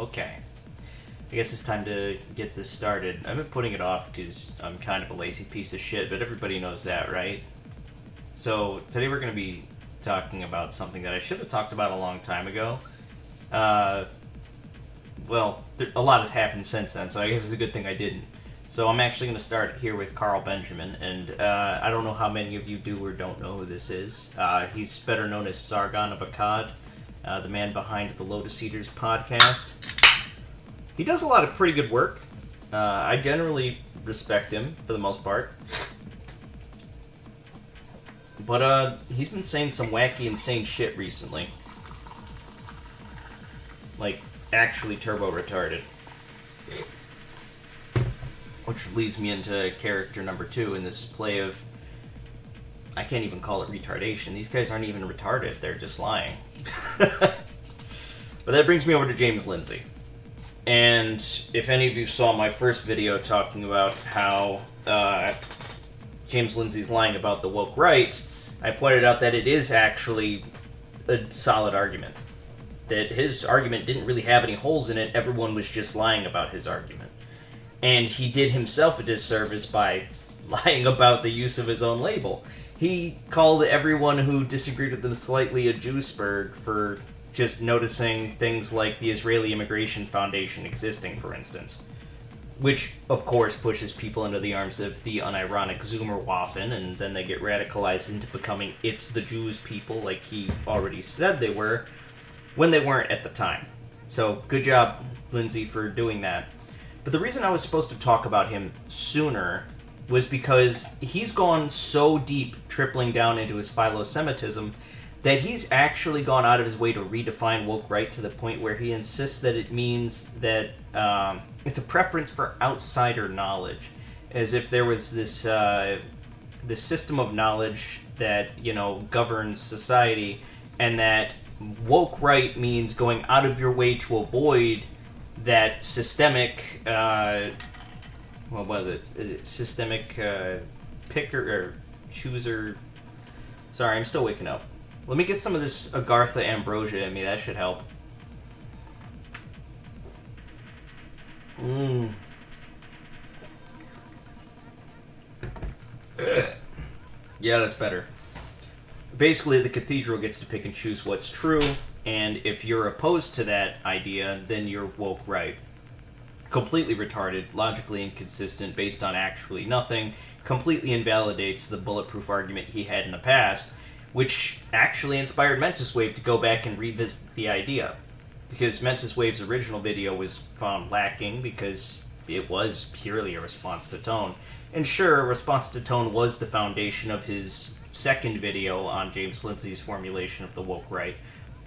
Okay. I guess it's time to get this started. I've been putting it off because I'm kind of a lazy piece of shit, but everybody knows that, right? So, today we're going to be talking about something that I should have talked about a long time ago. Well, a lot has happened since then, so I guess it's a good thing I didn't. So I'm actually going to start here with Carl Benjamin, and I don't know how many of you do or don't know who this is. He's better known as Sargon of Akkad, the man behind the Lotus Eaters podcast. He does a lot of pretty good work. I generally respect him, for the most part. But he's been saying some wacky, insane shit recently. Like, actually turbo retarded. Which leads me into character number 2 in this play of... I can't even call it retardation. These guys aren't even retarded. They're just lying. But that brings me over to James Lindsey. And if any of you saw my first video talking about how James Lindsey's lying about the woke right, I pointed out that it is actually a solid argument. That his argument didn't really have any holes in it. Everyone was just lying about his argument. And he did himself a disservice by lying about the use of his own label. He called everyone who disagreed with him slightly a Jewsburg for just noticing things like the Israeli Immigration Foundation existing, for instance. Which, of course, pushes people into the arms of the unironic Zoomerwaffen, and then they get radicalized into becoming it's the Jews people, like he already said they were, when they weren't at the time. So, good job, Lindsey, for doing that. But the reason I was supposed to talk about him sooner was because he's gone so deep, tripling down into his philo-Semitism, that he's actually gone out of his way to redefine woke right to the point where he insists that it means that it's a preference for outsider knowledge, as if there was this system of knowledge that, you know, governs society, and that woke right means going out of your way to avoid that systemic, what was it? Is it systemic picker or chooser? Sorry, I'm still waking up. Let me get some of this Agartha ambrosia in me. That should help. Yeah, that's better. Basically, the cathedral gets to pick and choose what's true, and if you're opposed to that idea, then you're woke right. Completely retarded, logically inconsistent, based on actually nothing, completely invalidates the bulletproof argument he had in the past, which actually inspired Mentis Wave to go back and revisit the idea. Because Mentis Wave's original video was found lacking because it was purely a response to tone. And sure, response to tone was the foundation of his second video on James Lindsey's formulation of the woke right.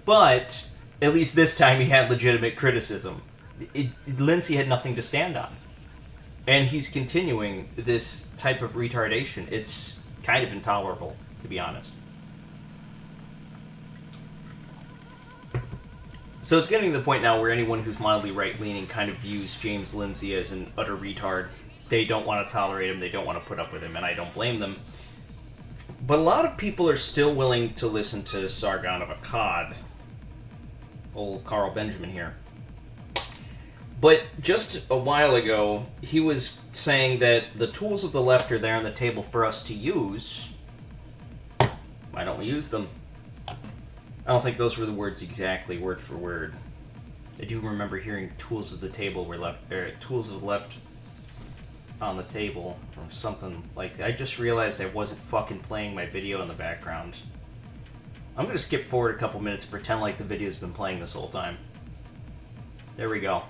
But at least this time he had legitimate criticism. Lindsey had nothing to stand on. And he's continuing this type of retardation. It's kind of intolerable, to be honest. So it's getting to the point now where anyone who's mildly right-leaning kind of views James Lindsey as an utter retard. They don't want to tolerate him, they don't want to put up with him, and I don't blame them. But a lot of people are still willing to listen to Sargon of Akkad. Old Carl Benjamin here. But just a while ago, he was saying that the tools of the left are there on the table for us to use. Why don't we use them? I don't think those were the words exactly, word for word. I do remember hearing tools of the table were left, tools of the left on the table, or something like that. I just realized I wasn't fucking playing my video in the background. I'm gonna skip forward a couple minutes and pretend like the video's been playing this whole time. There we go.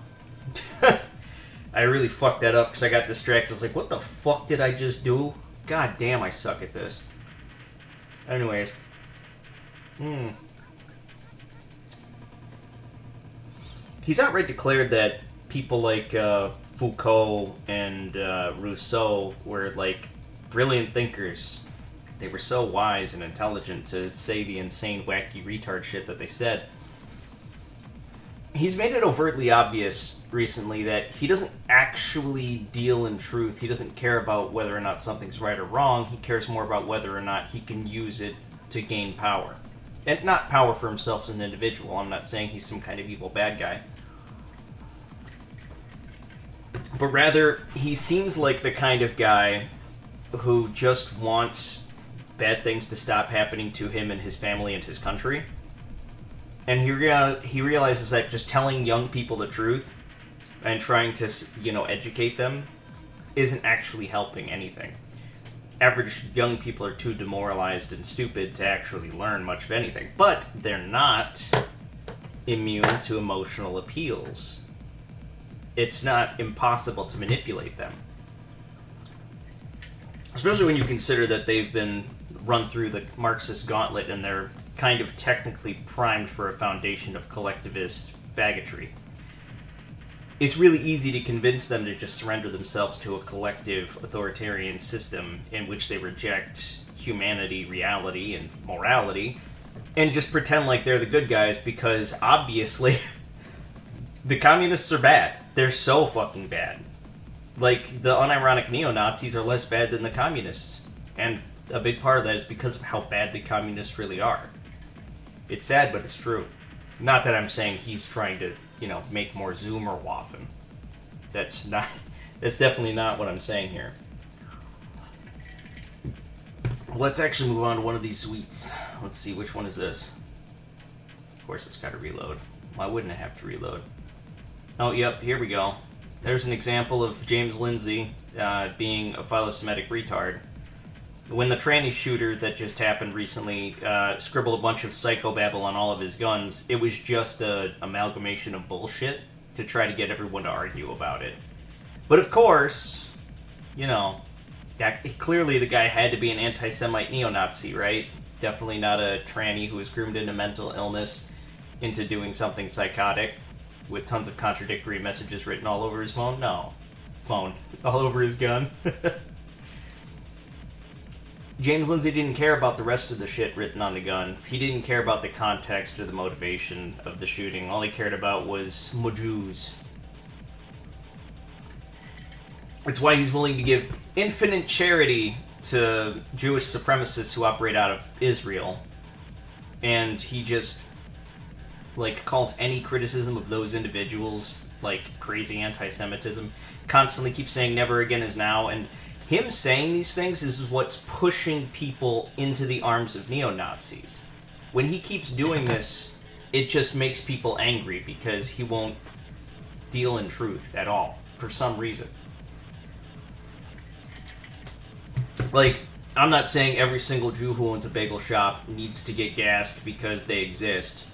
I really fucked that up because I got distracted. I was like, what the fuck did I just do? God damn, I suck at this. Anyways. He's outright declared that people like Foucault and Rousseau were like brilliant thinkers. They were so wise and intelligent to say the insane, wacky, retard shit that they said. He's made it overtly obvious recently that he doesn't actually deal in truth. He doesn't care about whether or not something's right or wrong. He cares more about whether or not he can use it to gain power. And not power for himself as an individual. I'm not saying he's some kind of evil bad guy. but rather he seems like the kind of guy who just wants bad things to stop happening to him and his family and his country. And he realizes that just telling young people the truth and trying to, educate them isn't actually helping anything. Average young people are too demoralized and stupid to actually learn much of anything. But they're not immune to emotional appeals. It's not impossible to manipulate them. Especially when you consider that they've been run through the Marxist gauntlet and they're kind of technically primed for a foundation of collectivist faggotry. It's really easy to convince them to just surrender themselves to a collective authoritarian system in which they reject humanity, reality, and morality, and just pretend like they're the good guys because, obviously, the communists are bad. They're so fucking bad. Like, the unironic neo-Nazis are less bad than the communists. And a big part of that is because of how bad the communists really are. It's sad, but it's true. Not that I'm saying he's trying to, make more Zoomerwaffen. That's definitely not what I'm saying here. Let's actually move on to one of these sweets. Let's see, which one is this? Of course, it's got to reload. Why wouldn't it have to reload? Oh, yep, here we go. There's an example of James Lindsey being a philo-Semitic retard. When the tranny shooter that just happened recently scribbled a bunch of psychobabble on all of his guns, it was just an amalgamation of bullshit to try to get everyone to argue about it. But of course, clearly the guy had to be an anti-Semite neo-Nazi, right? Definitely not a tranny who was groomed into mental illness into doing something psychotic with tons of contradictory messages written all over his phone. No. Phone. All over his gun. James Lindsey didn't care about the rest of the shit written on the gun. He didn't care about the context or the motivation of the shooting. All he cared about was Jews. It's why he's willing to give infinite charity to Jewish supremacists who operate out of Israel. And he just, calls any criticism of those individuals, crazy anti-Semitism. Constantly keeps saying never again is now, and him saying these things is what's pushing people into the arms of neo-Nazis. When he keeps doing this, it just makes people angry because he won't deal in truth at all, for some reason. I'm not saying every single Jew who owns a bagel shop needs to get gassed because they exist.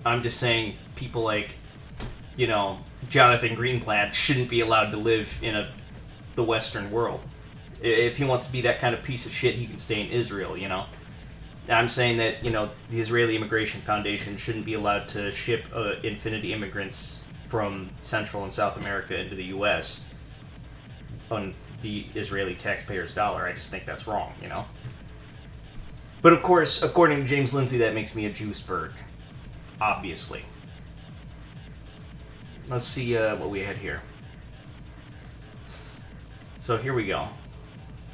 I'm just saying people like, Jonathan Greenblatt shouldn't be allowed to live in the Western world. If he wants to be that kind of piece of shit, he can stay in Israel, I'm saying that, the Israeli Immigration Foundation shouldn't be allowed to ship infinity immigrants from Central and South America into the U.S. on the Israeli taxpayer's dollar. I just think that's wrong, But of course, according to James Lindsey, that makes me a Jewsburg. Obviously. Let's see what we had here. So here we go.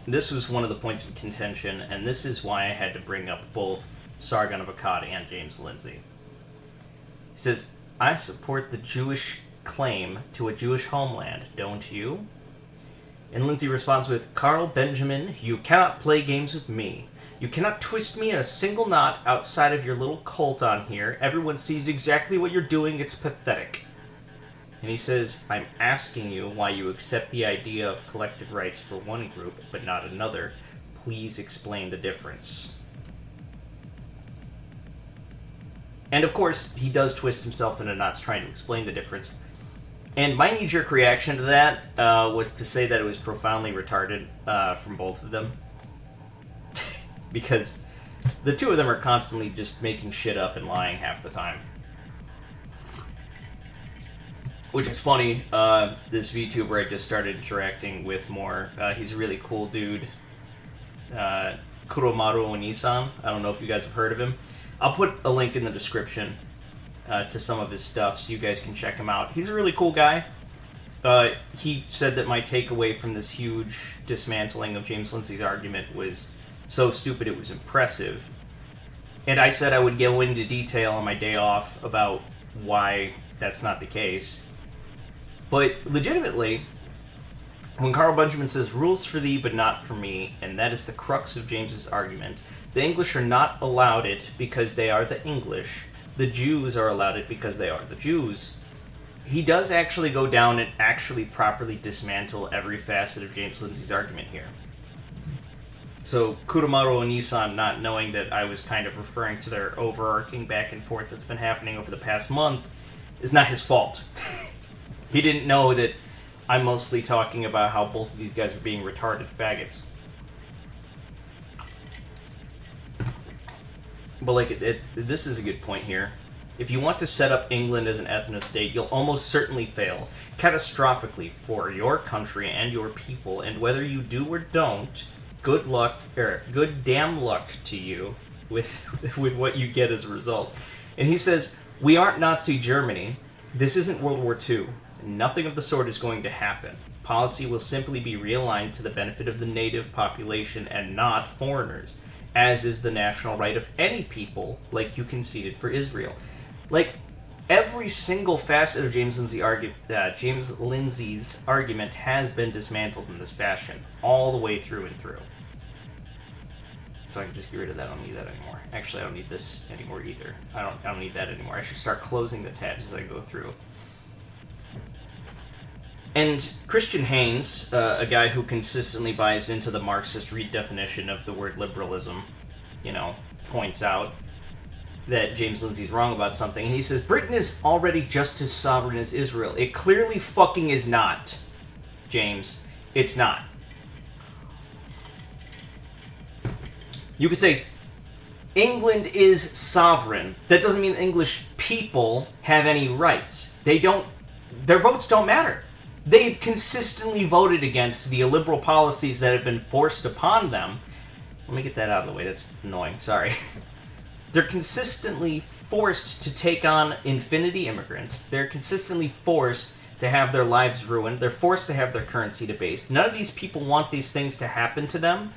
This was one of the points of contention, and this is why I had to bring up both Sargon of Akkad and James Lindsey. He says, I support the Jewish claim to a Jewish homeland, don't you? And Lindsey responds with, Carl Benjamin, you cannot play games with me. You cannot twist me in a single knot outside of your little cult on here. Everyone sees exactly what you're doing. It's pathetic. And he says, I'm asking you why you accept the idea of collective rights for one group, but not another. Please explain the difference. And of course, he does twist himself into knots trying to explain the difference. And my knee-jerk reaction to that was to say that it was profoundly retarded from both of them. Because the two of them are constantly just making shit up and lying half the time. Which is funny, this VTuber I just started interacting with more, he's a really cool dude, Kuromaru Onii-san. I don't know if you guys have heard of him. I'll put a link in the description to some of his stuff so you guys can check him out. He's a really cool guy. He said that my takeaway from this huge dismantling of James Lindsey's argument was so stupid it was impressive. And I said I would go into detail on my day off about why that's not the case. But legitimately, when Carl Benjamin says, rules for thee but not for me, and that is the crux of James's argument, the English are not allowed it because they are the English. The Jews are allowed it because they are the Jews. He does actually go down and actually properly dismantle every facet of James Lindsey's argument here. So Kuromaru Onii-san, not knowing that I was kind of referring to their overarching back and forth that's been happening over the past month, is not his fault. He didn't know that I'm mostly talking about how both of these guys are being retarded faggots. But like, this is a good point here. If you want to set up England as an ethno-state, you'll almost certainly fail catastrophically for your country and your people, and whether you do or don't, good luck, or good damn luck to you with what you get as a result. And he says, we aren't Nazi Germany. This isn't World War II. Nothing of the sort is going to happen. Policy will simply be realigned to the benefit of the native population and not foreigners, as is the national right of any people, like you conceded for Israel. Like, every single facet of James Lindsey's argument has been dismantled in this fashion, all the way through and through. So I can just get rid of that. I don't need that anymore. Actually, I don't need this anymore either. I don't need that anymore. I should start closing the tabs as I go through. And Christian Haynes, a guy who consistently buys into the Marxist redefinition of the word liberalism, points out that James Lindsey's wrong about something. And he says, Britain is already just as sovereign as Israel. It clearly fucking is not, James. It's not. You could say, England is sovereign. That doesn't mean the English people have any rights. Their votes don't matter. They've consistently voted against the illiberal policies that have been forced upon them. Let me get that out of the way. That's annoying. Sorry. They're consistently forced to take on infinity immigrants. They're consistently forced to have their lives ruined. They're forced to have their currency debased. None of these people want these things to happen to them.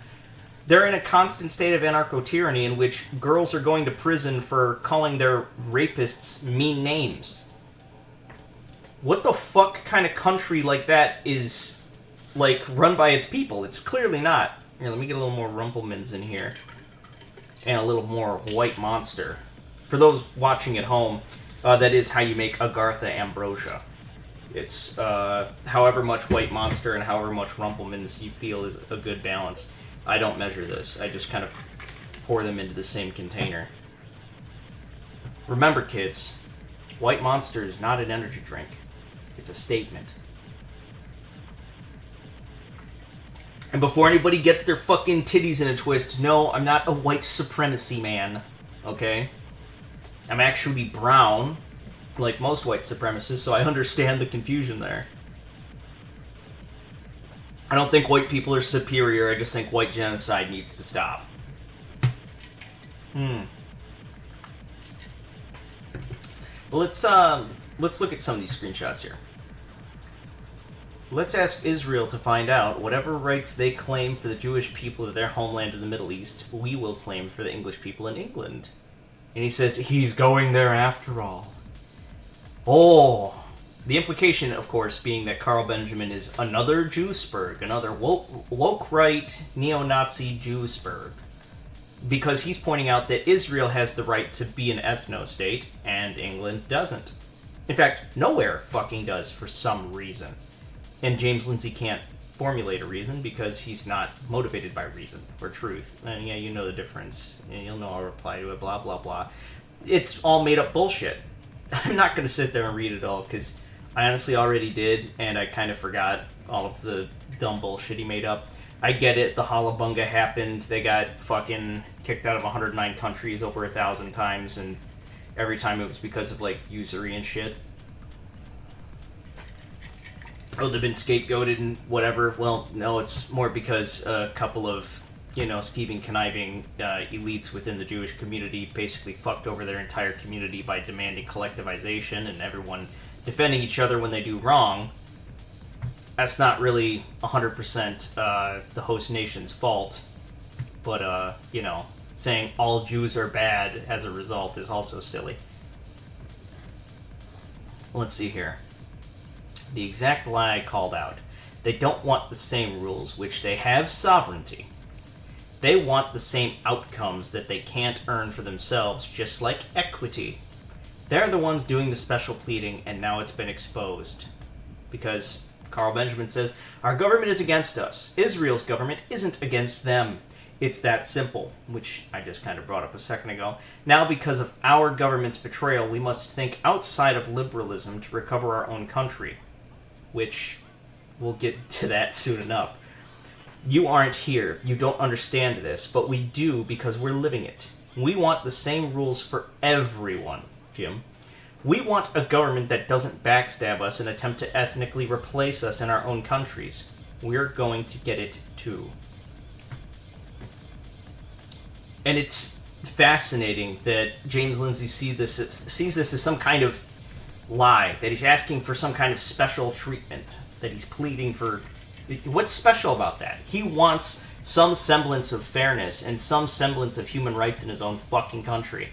They're in a constant state of anarcho-tyranny in which girls are going to prison for calling their rapists mean names. What the fuck kind of country like that is, run by its people? It's clearly not. Here, let me get a little more Rumpelmans in here. And a little more White Monster. For those watching at home, that is how you make Agartha Ambrosia. It's however much White Monster and however much Rumpelmans you feel is a good balance. I don't measure this. I just kind of pour them into the same container. Remember, kids, White Monster is not an energy drink. It's a statement. And before anybody gets their fucking titties in a twist, no, I'm not a white supremacy man, okay? I'm actually brown, like most white supremacists, so I understand the confusion there. I don't think white people are superior, I just think white genocide needs to stop. Well, let's look at some of these screenshots here. Let's ask Israel to find out whatever rights they claim for the Jewish people of their homeland in the Middle East, we will claim for the English people in England. And he says he's going there after all. Oh, the implication, of course, being that Carl Benjamin is another Jewsburg, another woke right neo-Nazi Jewsburg. Because he's pointing out that Israel has the right to be an ethno-state, and England doesn't. In fact, nowhere fucking does for some reason. And James Lindsey can't formulate a reason because he's not motivated by reason or truth. And yeah, you know the difference. And you'll know I'll reply to it, blah, blah, blah. It's all made up bullshit. I'm not going to sit there and read it all because I honestly already did, and I kind of forgot all of the dumb bullshit he made up. I get it, the Halabunga happened, they got fucking kicked out of 109 countries over 1,000 times, and every time it was because of, usury and shit. Oh, they've been scapegoated and whatever. Well, no, it's more because a couple of, scheming, conniving elites within the Jewish community basically fucked over their entire community by demanding collectivization and everyone defending each other when they do wrong. That's not really 100% the host nation's fault, but, saying all Jews are bad as a result is also silly. Let's see here. The exact lie I called out. They don't want the same rules, which they have sovereignty. They want the same outcomes that they can't earn for themselves, just like equity. They're the ones doing the special pleading, and now it's been exposed. Because Carl Benjamin says, our government is against us. Israel's government isn't against them. It's that simple, which I just kind of brought up a second ago. Now, because of our government's betrayal, we must think outside of liberalism to recover our own country. Which, we'll get to that soon enough. You aren't here. You don't understand this, but we do because we're living it. We want the same rules for everyone, Jim. We want a government that doesn't backstab us and attempt to ethnically replace us in our own countries. We're going to get it too. And it's fascinating that James Lindsey sees this as some kind of lie, that he's asking for some kind of special treatment, that he's pleading for... What's special about that? He wants some semblance of fairness and some semblance of human rights in his own fucking country.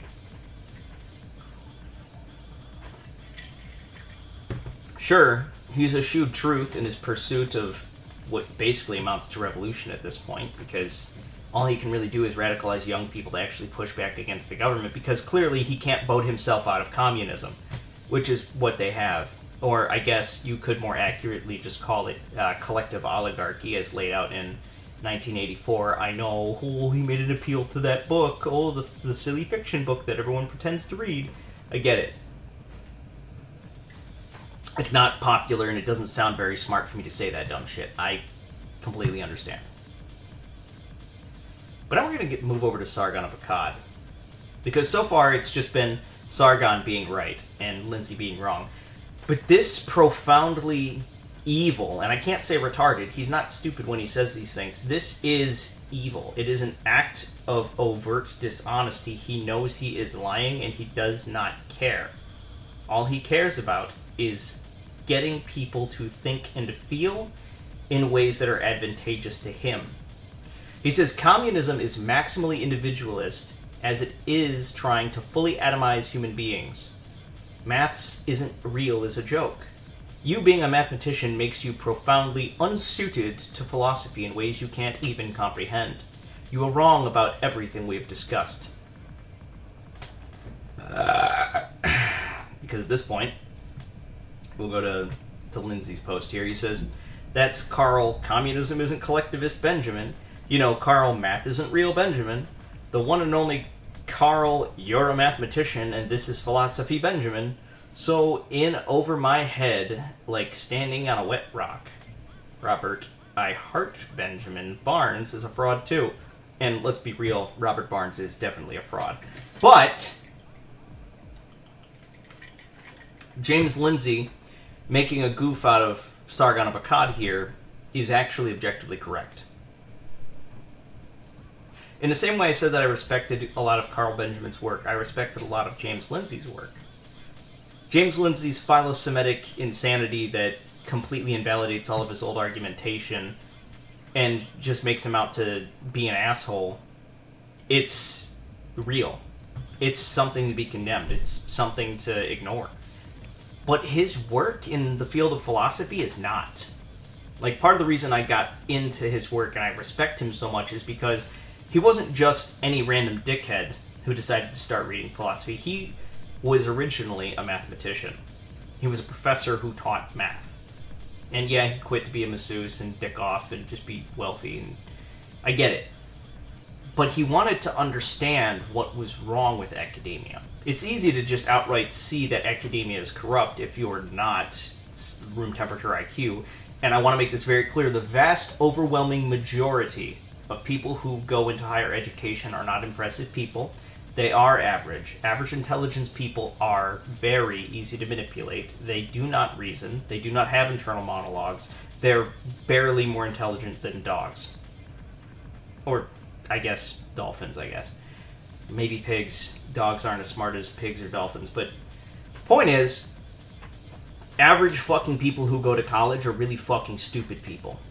Sure, he's eschewed truth in his pursuit of what basically amounts to revolution at this point, because all he can really do is radicalize young people to actually push back against the government, because clearly he can't vote himself out of communism, which is what they have. Or I guess you could more accurately just call it collective oligarchy as laid out in 1984. I know, he made an appeal to that book, the silly fiction book that everyone pretends to read. I get it. It's not popular and it doesn't sound very smart for me to say that dumb shit. I completely understand. But now we're going to move over to Sargon of Akkad. Because so far it's just been Sargon being right and Lindsey being wrong. But this profoundly evil, and I can't say retarded, he's not stupid when he says these things. This is evil. It is an act of overt dishonesty. He knows he is lying and he does not care. All he cares about is getting people to think and feel in ways that are advantageous to him. He says communism is maximally individualist as it is trying to fully atomize human beings. Maths isn't real as a joke. You being a mathematician makes you profoundly unsuited to philosophy in ways you can't even comprehend. You are wrong about everything we have discussed. Because at this point, we'll go to Lindsey's post here. He says, that's Carl, communism isn't collectivist Benjamin. You know, Carl, math isn't real Benjamin. The one and only Carl, you're a mathematician, and this is philosophy Benjamin. So, in over my head, like standing on a wet rock. Robert, I heart Benjamin Barnes is a fraud too. And let's be real, Robert Barnes is definitely a fraud. But James Lindsey making a goof out of Sargon of Akkad here is actually objectively correct. In the same way I said that I respected a lot of Carl Benjamin's work, I respected a lot of James Lindsey's work. James Lindsey's philo-Semitic insanity that completely invalidates all of his old argumentation and just makes him out to be an asshole, it's real. It's something to be condemned. It's something to ignore. But his work in the field of philosophy is not. Like, part of the reason I got into his work and I respect him so much is because he wasn't just any random dickhead who decided to start reading philosophy. He was originally a mathematician. He was a professor who taught math. And yeah, he quit to be a masseuse and dick off and just be wealthy, and I get it. But he wanted to understand what was wrong with academia. It's easy to just outright see that academia is corrupt if you're not room temperature IQ. And I want to make this very clear. The vast, overwhelming majority of people who go into higher education are not impressive people. They are average. Average intelligence people are very easy to manipulate. They do not reason. They do not have internal monologues. They're barely more intelligent than dogs. Or, I guess, dolphins, I guess. Maybe pigs. Dogs aren't as smart as pigs or dolphins. But point is, average fucking people who go to college are really fucking stupid people.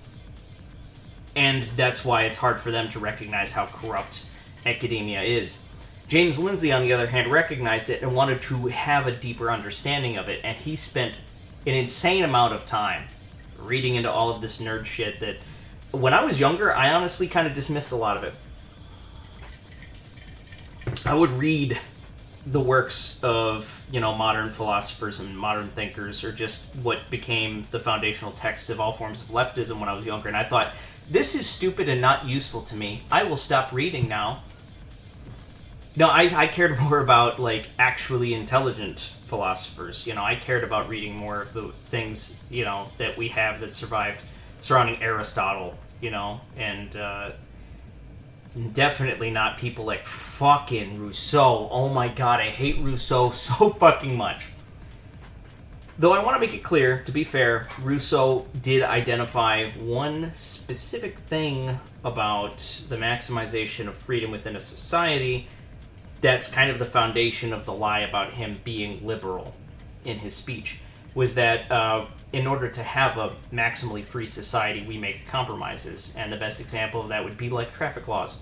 And that's why it's hard for them to recognize how corrupt academia is. James Lindsey, on the other hand, recognized it and wanted to have a deeper understanding of it, and he spent an insane amount of time reading into all of this nerd shit that when I was younger, I honestly kind of dismissed a lot of it. I would read the works of, modern philosophers and modern thinkers, or just what became the foundational texts of all forms of leftism when I was younger, and I thought, this is stupid and not useful to me. I will stop reading now. No, I cared more about, actually intelligent philosophers. I cared about reading more of the things, that we have that survived surrounding Aristotle, and definitely not people like fucking Rousseau. Oh my god, I hate Rousseau so fucking much. Though I want to make it clear, to be fair, Rousseau did identify one specific thing about the maximization of freedom within a society that's kind of the foundation of the lie about him being liberal in his speech, was that in order to have a maximally free society, we make compromises. And the best example of that would be like traffic laws.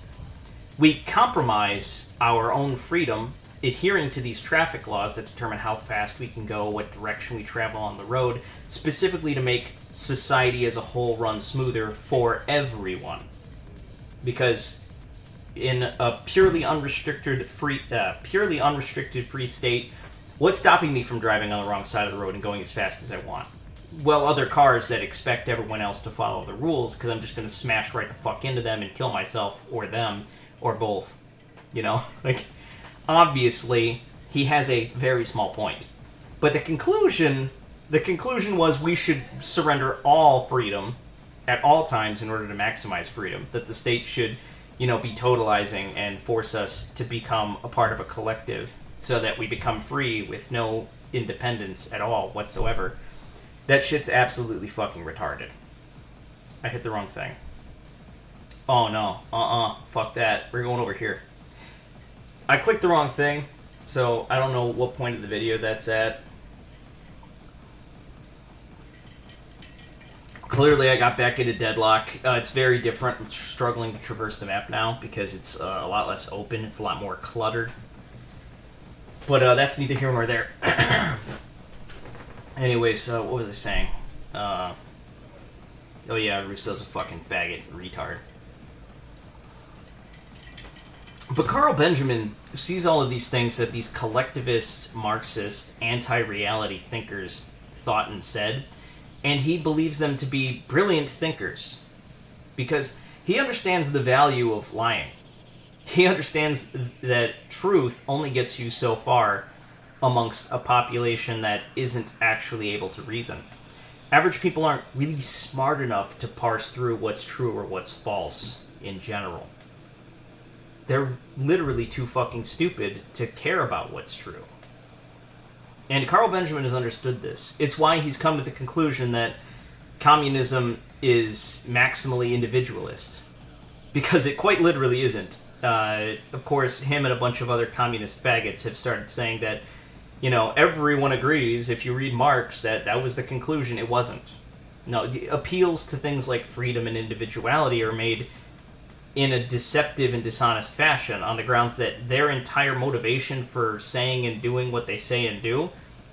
We compromise our own freedom adhering to these traffic laws that determine how fast we can go, what direction we travel on the road, specifically to make society as a whole run smoother for everyone. Because in a purely unrestricted free state, what's stopping me from driving on the wrong side of the road and going as fast as I want? Well, other cars that expect everyone else to follow the rules, because I'm just going to smash right the fuck into them and kill myself or them or both. Obviously, he has a very small point. But the conclusion was we should surrender all freedom at all times in order to maximize freedom. That the state should, be totalizing and force us to become a part of a collective so that we become free with no independence at all whatsoever. That shit's absolutely fucking retarded. I hit the wrong thing. Oh no. Fuck that. We're going over here. I clicked the wrong thing, so I don't know what point of the video that's at. Clearly I got back into deadlock. It's very different. I'm struggling to traverse the map now because it's a lot less open. It's a lot more cluttered. But that's neither here nor there. Anyways, what was I saying? Oh yeah, Rousseau's a fucking faggot retard. But Carl Benjamin sees all of these things that these collectivist, Marxist, anti-reality thinkers thought and said, and he believes them to be brilliant thinkers. Because he understands the value of lying. He understands that truth only gets you so far amongst a population that isn't actually able to reason. Average people aren't really smart enough to parse through what's true or what's false in general. They're literally too fucking stupid to care about what's true. And Carl Benjamin has understood this. It's why he's come to the conclusion that communism is maximally individualist. Because it quite literally isn't. Of course, him and a bunch of other communist faggots have started saying that, everyone agrees, if you read Marx, that was the conclusion. It wasn't. No, appeals to things like freedom and individuality are made in a deceptive and dishonest fashion on the grounds that their entire motivation for saying and doing what they say and do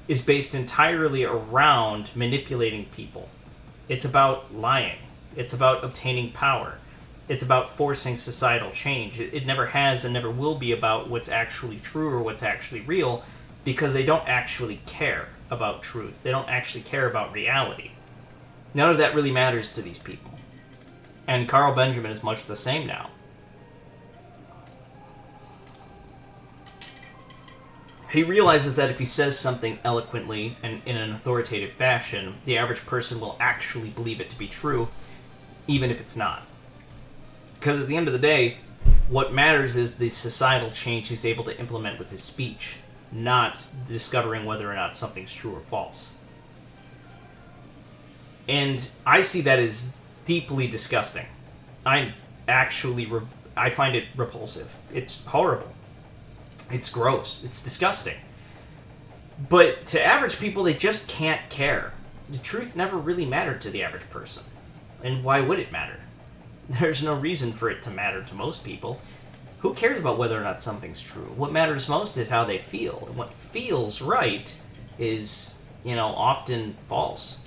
is based entirely around manipulating people. It's about lying. It's about obtaining power. It's about forcing societal change. It never has and never will be about what's actually true or what's actually real, because they don't actually care about truth. They don't actually care about reality. None of that really matters to these people. And Carl Benjamin is much the same now. He realizes that if he says something eloquently and in an authoritative fashion, the average person will actually believe it to be true, even if it's not. Because at the end of the day, what matters is the societal change he's able to implement with his speech, not discovering whether or not something's true or false. And I see that as deeply disgusting. I find it repulsive. It's horrible. It's gross. It's disgusting. But to average people, they just can't care. The truth never really mattered to the average person. And why would it matter? There's no reason for it to matter to most people. Who cares about whether or not something's true? What matters most is how they feel. And what feels right is often false.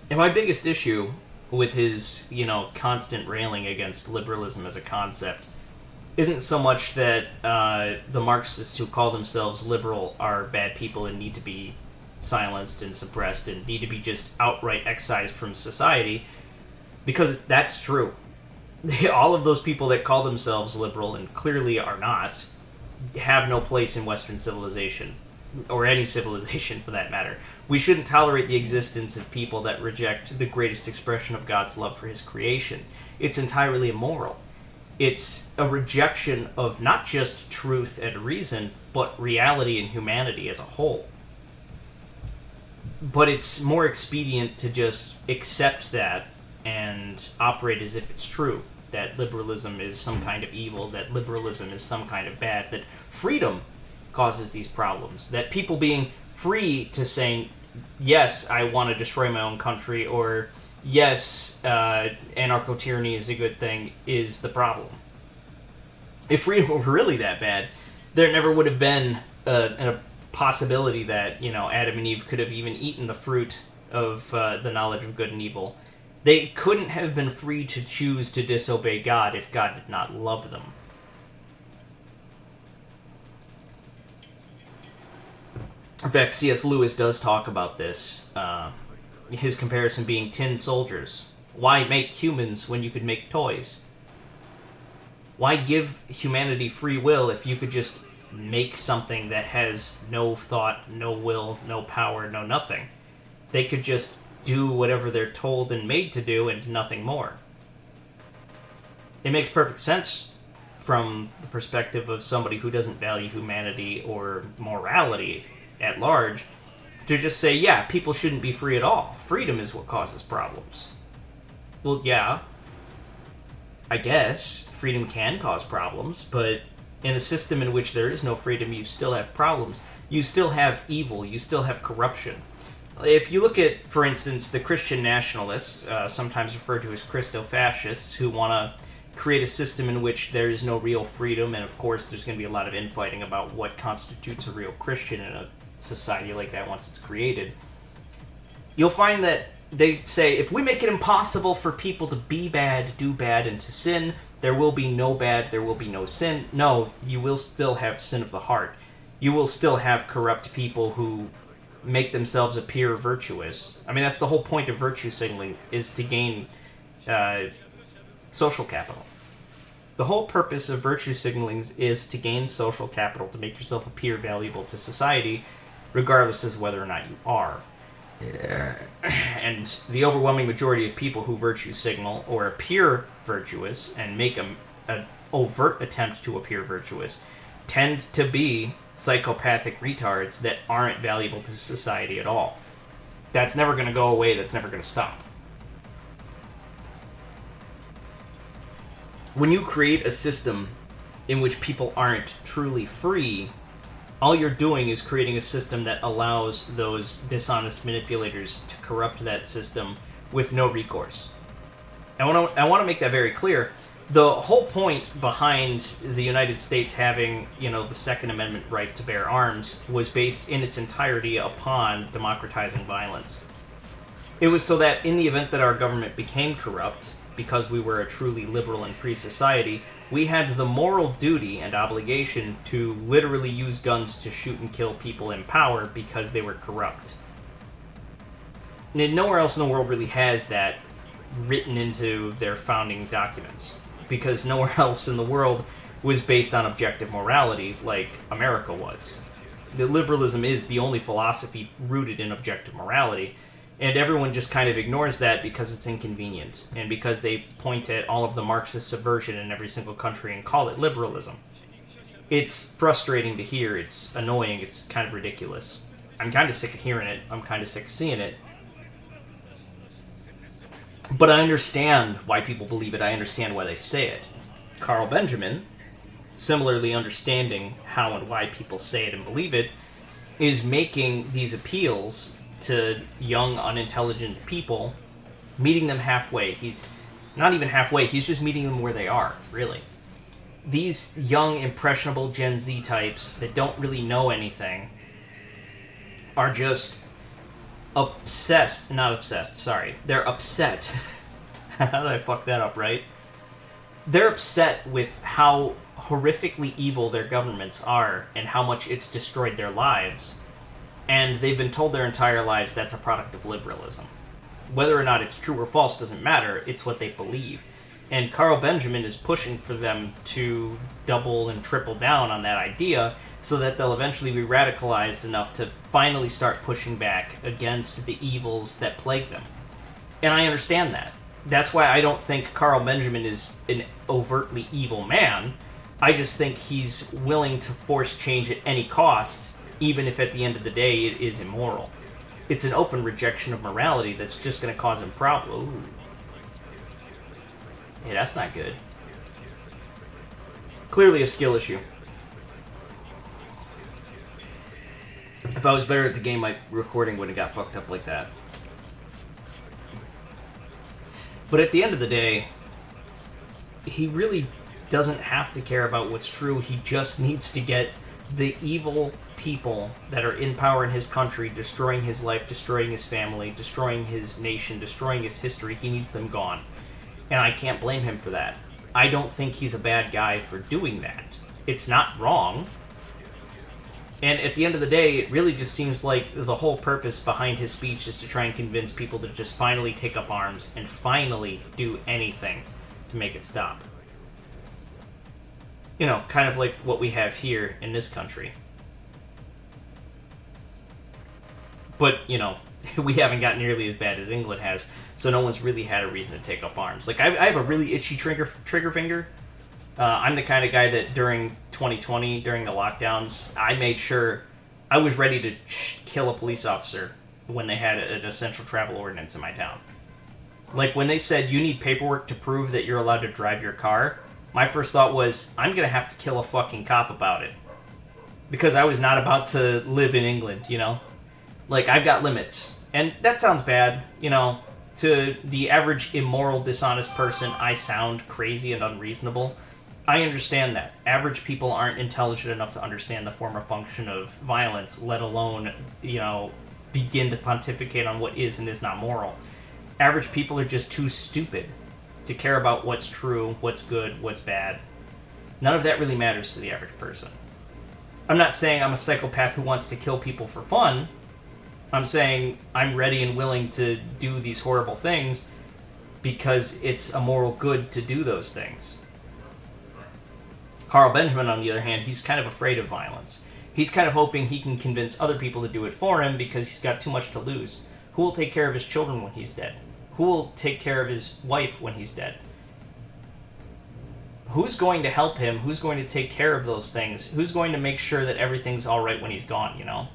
And my biggest issue with his, constant railing against liberalism as a concept isn't so much that the Marxists who call themselves liberal are bad people and need to be silenced and suppressed and need to be just outright excised from society, because that's true. All of those people that call themselves liberal and clearly are not have no place in Western civilization, or any civilization for that matter. We shouldn't tolerate the existence of people that reject the greatest expression of God's love for his creation. It's entirely immoral. It's a rejection of not just truth and reason, but reality and humanity as a whole. But it's more expedient to just accept that and operate as if it's true, that liberalism is some kind of evil, that liberalism is some kind of bad, that freedom causes these problems, that people being free to say, yes, I want to destroy my own country, or yes, anarcho-tyranny is a good thing, is the problem. If freedom were really that bad, there never would have been a possibility that, Adam and Eve could have even eaten the fruit of the knowledge of good and evil. They couldn't have been free to choose to disobey God if God did not love them. In fact, C.S. Lewis does talk about this. His comparison being tin soldiers. Why make humans when you could make toys? Why give humanity free will if you could just make something that has no thought, no will, no power, no nothing? They could just do whatever they're told and made to do and nothing more. It makes perfect sense from the perspective of somebody who doesn't value humanity or morality at large to just say, yeah, people shouldn't be free at all. Freedom is what causes problems. Well, yeah, I guess freedom can cause problems, but in a system in which there is no freedom, you still have problems. You still have evil. You still have corruption. If you look at, for instance, the Christian nationalists, sometimes referred to as Christo-fascists, who want to create a system in which there is no real freedom, and of course there's going to be a lot of infighting about what constitutes a real Christian in a society like that once it's created, you'll find that they say, if we make it impossible for people to be bad, do bad, and to sin, there will be no bad, there will be no sin. No, you will still have sin of the heart. You will still have corrupt people who make themselves appear virtuous. I mean, that's the whole point of virtue signaling, is to gain social capital. The whole purpose of virtue signaling is to gain social capital, to make yourself appear valuable to society, regardless of whether or not you are. And the overwhelming majority of people who virtue signal or appear virtuous and make an overt attempt to appear virtuous tend to be psychopathic retards that aren't valuable to society at all. That's never going to go away. That's never going to stop. When you create a system in which people aren't truly free, all you're doing is creating a system that allows those dishonest manipulators to corrupt that system with no recourse. I want to make that very clear. The whole point behind the United States having, the Second Amendment right to bear arms was based in its entirety upon democratizing violence. It was so that in the event that our government became corrupt, because we were a truly liberal and free society, we had the moral duty and obligation to literally use guns to shoot and kill people in power because they were corrupt. And nowhere else in the world really has that written into their founding documents, because nowhere else in the world was based on objective morality like America was. The liberalism is the only philosophy rooted in objective morality, and everyone just kind of ignores that because it's inconvenient, and because they point at all of the Marxist subversion in every single country and call it liberalism. It's frustrating to hear, it's annoying, it's kind of ridiculous. I'm kind of sick of hearing it, I'm kind of sick of seeing it. But I understand why people believe it, I understand why they say it. Carl Benjamin, similarly understanding how and why people say it and believe it, is making these appeals to young, unintelligent people, meeting them halfway. He's not even halfway, he's just meeting them where they are, really. these young, impressionable Gen Z types that don't really know anything are just they're upset. How did I fuck that up, right? They're upset with how horrifically evil their governments are and how much it's destroyed their lives. And they've been told their entire lives that's a product of liberalism. Whether or not it's true or false doesn't matter, it's what they believe. And Carl Benjamin is pushing for them to double and triple down on that idea so that they'll eventually be radicalized enough to finally start pushing back against the evils that plague them. And I understand that. That's why I don't think Carl Benjamin is an overtly evil man. I just think he's willing to force change at any cost, even if at the end of the day it is immoral. It's an open rejection of morality that's just going to cause him problems. Yeah, that's not good. Clearly a skill issue. If I was better at the game, my recording would have got fucked up like that. But at the end of the day, he really doesn't have to care about what's true. He just needs to get the evil people that are in power in his country, destroying his life, destroying his family, destroying his nation, destroying his history. He needs them gone. And I can't blame him for that. I don't think he's a bad guy for doing that. It's not wrong. And at the end of the day, it really just seems like the whole purpose behind his speech is to try and convince people to just finally take up arms and finally do anything to make it stop. You know, kind of like what we have here in this country. But, you know, we haven't got nearly as bad as England has, so no one's really had a reason to take up arms. Like, I have a really itchy trigger finger. I'm the kind of guy that during 2020, during the lockdowns, I made sure I was ready to kill a police officer when they had an essential travel ordinance in my town. Like, when they said you need paperwork to prove that you're allowed to drive your car, my first thought was, I'm going to have to kill a fucking cop about it. Because I was not about to live in England, you know? Like, I've got limits. And that sounds bad, you know. To the average immoral, dishonest person, I sound crazy and unreasonable. I understand that. Average people aren't intelligent enough to understand the form or function of violence, let alone, you know, begin to pontificate on what is and is not moral. Average people are just too stupid to care about what's true, what's good, what's bad. None of that really matters to the average person. I'm not saying I'm a psychopath who wants to kill people for fun. I'm saying I'm ready and willing to do these horrible things because it's a moral good to do those things. Carl Benjamin, on the other hand, he's kind of afraid of violence. He's kind of hoping he can convince other people to do it for him because he's got too much to lose. Who will take care of his children when he's dead? Who will take care of his wife when he's dead? Who's going to help him? Who's going to take care of those things? Who's going to make sure that everything's all right when he's gone, you know?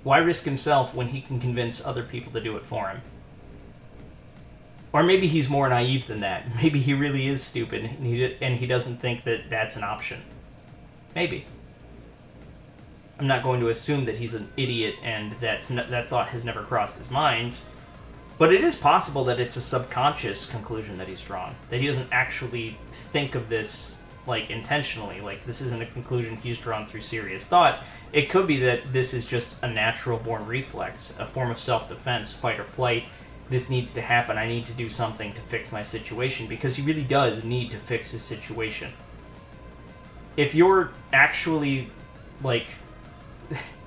Why risk himself when he can convince other people to do it for him? Or maybe he's more naive than that. Maybe he really is stupid and he doesn't think that that's an option. Maybe. I'm not going to assume that he's an idiot and that thought has never crossed his mind. But it is possible that it's a subconscious conclusion that he's drawn. That he doesn't actually think of this, like, intentionally. Like, this isn't a conclusion he's drawn through serious thought. It could be that this is just a natural-born reflex, a form of self-defense, fight or flight. This needs to happen. I need to do something to fix my situation, because he really does need to fix his situation. If you're actually, like,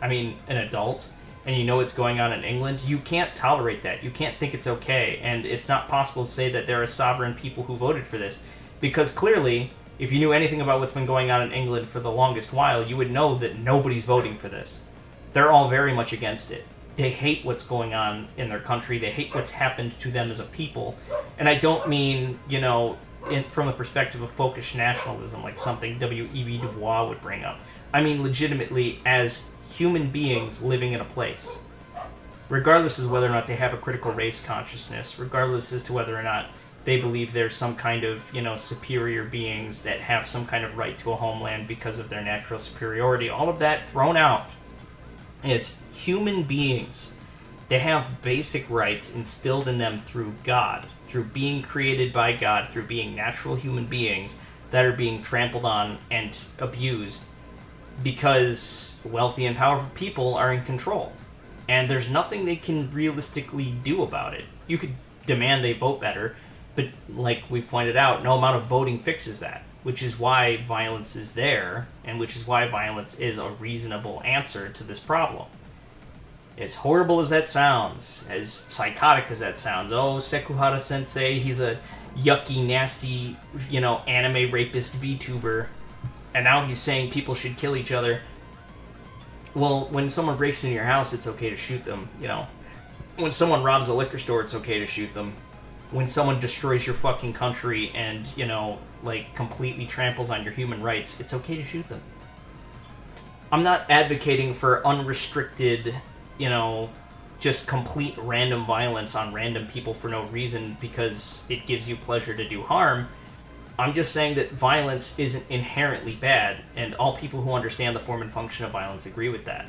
an adult, and you know what's going on in England, you can't tolerate that. You can't think it's okay, and it's not possible to say that there are sovereign people who voted for this, because clearly, if you knew anything about what's been going on in England for the longest while, you would know that nobody's voting for this. They're all very much against it. They hate what's going on in their country. They hate what's happened to them as a people. And I don't mean, from the perspective of folkish nationalism, like something W.E.B. Du Bois would bring up. I mean legitimately as human beings living in a place. Regardless as whether or not they have a critical race consciousness, regardless as to whether or not they believe there's some kind of, superior beings that have some kind of right to a homeland because of their natural superiority. All of that thrown out. Is human beings. They have basic rights instilled in them through God, through being created by God, through being natural human beings. that are being trampled on and abused because wealthy and powerful people are in control. And there's nothing they can realistically do about it. You could demand they vote better, but like we've pointed out, no amount of voting fixes that, which is why violence is there, and which is why violence is a reasonable answer to this problem. As horrible as that sounds, as psychotic as that sounds, oh, Sekuhara Sensei, he's a yucky, nasty, anime rapist VTuber, and now he's saying people should kill each other. Well, when someone breaks into your house, it's okay to shoot them, When someone robs a liquor store, it's okay to shoot them. When someone destroys your fucking country and, completely tramples on your human rights, it's okay to shoot them. I'm not advocating for unrestricted, just complete random violence on random people for no reason because it gives you pleasure to do harm. I'm just saying that violence isn't inherently bad, and all people who understand the form and function of violence agree with that.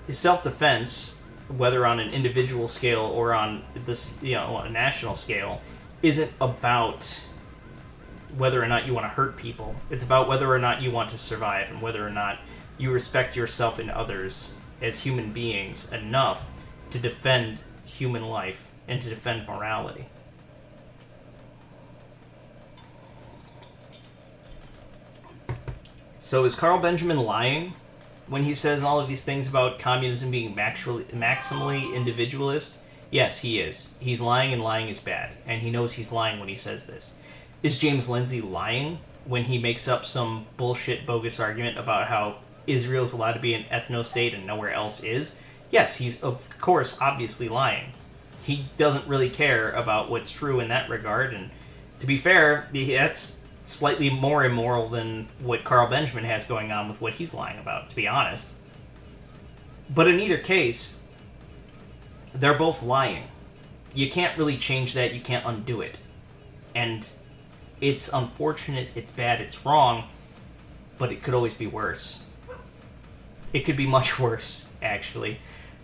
Self-defense, whether on an individual scale or on this, a national scale, isn't about whether or not you want to hurt people. It's about whether or not you want to survive and whether or not you respect yourself and others as human beings enough to defend human life and to defend morality. So is Carl Benjamin lying when he says all of these things about communism being maximally individualist? Yes, he is. He's lying, and lying is bad. And he knows he's lying when he says this. Is James Lindsey lying when he makes up some bullshit, bogus argument about how Israel's allowed to be an ethno-state and nowhere else is? Yes, he's, of course, obviously lying. He doesn't really care about what's true in that regard, and to be fair, that's slightly more immoral than what Carl Benjamin has going on with what he's lying about, to be honest. But in either case, they're both lying. You can't really change that, you can't undo it. And it's unfortunate, it's bad, it's wrong, but it could always be worse. It could be much worse, actually.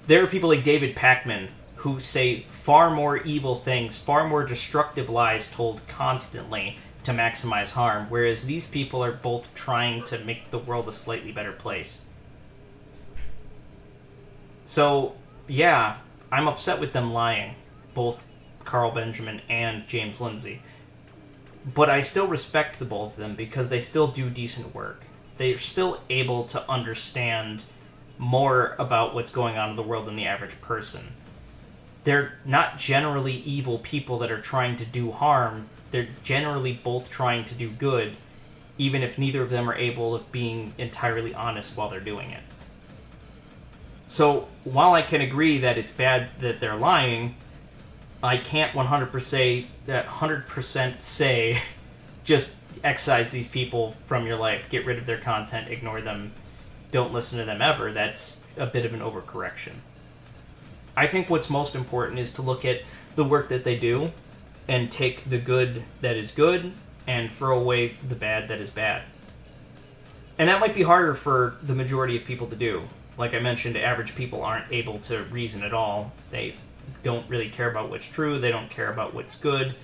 There are people like David Pakman who say far more evil things, far more destructive lies told constantly to maximize harm, whereas these people are both trying to make the world a slightly better place. So, yeah, I'm upset with them lying, both Carl Benjamin and James Lindsey. But I still respect the both of them because they still do decent work. They're still able to understand more about what's going on in the world than the average person. They're not generally evil people that are trying to do harm. They're generally both trying to do good, even if neither of them are able of being entirely honest while they're doing it. So, while I can agree that it's bad that they're lying, I can't 100% say, just excise these people from your life, get rid of their content, ignore them, don't listen to them ever. That's a bit of an overcorrection. I think what's most important is to look at the work that they do and take the good that is good and throw away the bad that is bad. And that might be harder for the majority of people to do. Like I mentioned, average people aren't able to reason at all. They don't really care about what's true. They don't care about what's good.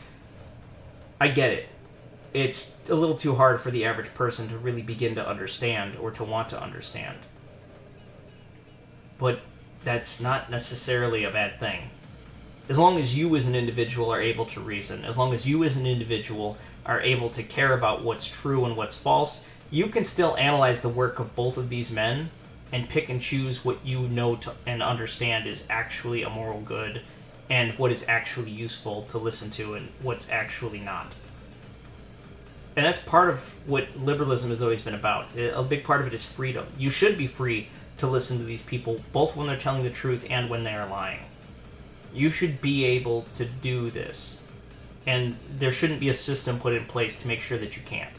I get it. It's a little too hard for the average person to really begin to understand or to want to understand. But that's not necessarily a bad thing. As long as you as an individual are able to reason, as long as you as an individual are able to care about what's true and what's false, you can still analyze the work of both of these men and pick and choose what you know and understand is actually a moral good and what is actually useful to listen to and what's actually not. And that's part of what liberalism has always been about. A big part of it is freedom. You should be free to listen to these people, both when they're telling the truth and when they are lying. You should be able to do this. And there shouldn't be a system put in place to make sure that you can't.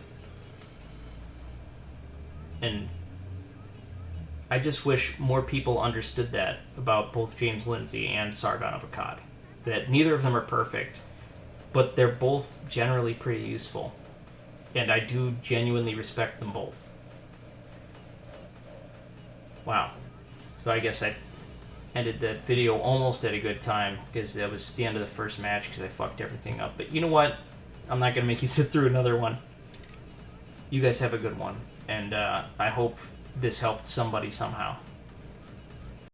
And I just wish more people understood that about both James Lindsey and Sargon of Akkad. That neither of them are perfect, but they're both generally pretty useful. And I do genuinely respect them both. Wow. So I guess I ended that video almost at a good time, because that was the end of the first match, because I fucked everything up. But you know what? I'm not going to make you sit through another one. You guys have a good one, and I hope this helped somebody somehow.